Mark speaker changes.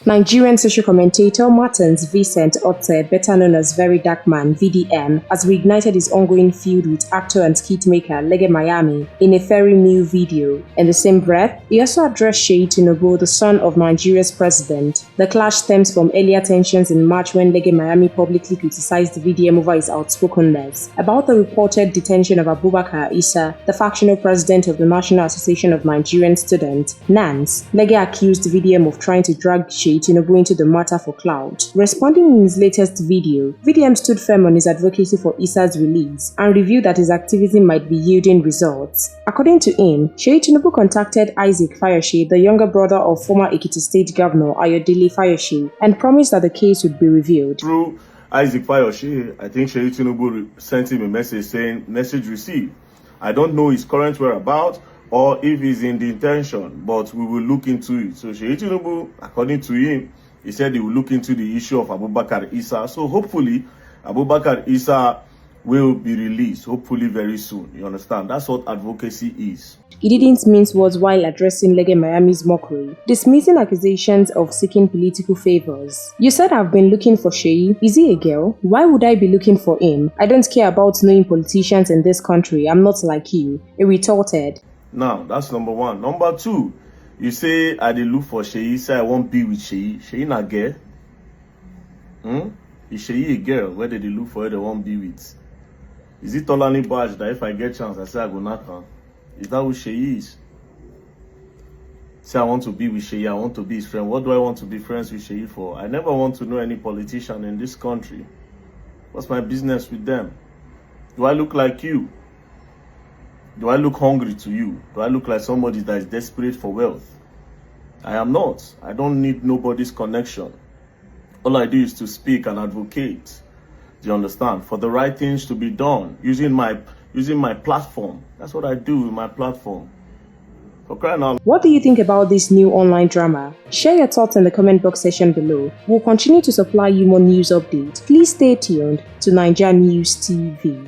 Speaker 1: Nigerian social commentator Martins Vincent Otte, better known as Verydarkman (VDM), has reignited his ongoing feud with actor and skit maker Lege in a very new video. In the same breath, he also addressed Seyi Tinubu, the son of Nigeria's president. The clash stems from earlier tensions in March when Lege publicly criticized the VDM over his outspokenness about the reported detention of Abubakar Issa, the factional president of the National Association of Nigerian Students (NANS). Lege accused the VDM of trying to drag Seyi Tinubu into the matter for clout. Responding in his latest video, VDM stood firm on his advocacy for Issa's release and revealed that his activism might be yielding results. According to him, Seyi Tinubu contacted Isaac Fayose, the younger brother of former Ekiti State Governor Ayodele Fayose, and promised that the case would be revealed.
Speaker 2: Through Isaac Fayose, I think Seyi Tinubu sent him a message saying, "Message received. I don't know his current whereabouts or if he's in detention, but we will look into it." So Seyi Tinubu, according to him, he said he will look into the issue of Abubakar Issa. So hopefully, Abubakar Issa will be released, hopefully very soon. You understand? That's what advocacy is.
Speaker 1: He didn't mince words while addressing Lege mockery, dismissing accusations of seeking political favors. "You said I've been looking for Seyi. Is he a girl? Why would I be looking for him? I don't care about knowing politicians in this country. I'm not like you," he retorted.
Speaker 2: Now, that's number one. Number two, you say I dey look for Seyi, say I won't be with Seyi. Seyi na girl? Is Seyi a girl? Where did they look for her they won't be with? Is it Tolani Badge that if I get chance, I say I go knock her? Is that who Seyi is? Say I want to be with Seyi, I want to be his friend. What do I want to be friends with Seyi for? I never want to know any politician in this country. What's my business with them? Do I look like you? Do I look hungry to you? Do I look like somebody that is desperate for wealth? I am not. I don't need nobody's connection. All I do is to speak and advocate. Do you understand? For the right things to be done, using my platform. That's what I do with my platform. For crying out.
Speaker 1: What do you think about this new online drama? Share your thoughts in the comment box section below. We'll continue to supply you more news updates. Please stay tuned to NaijaNews TV.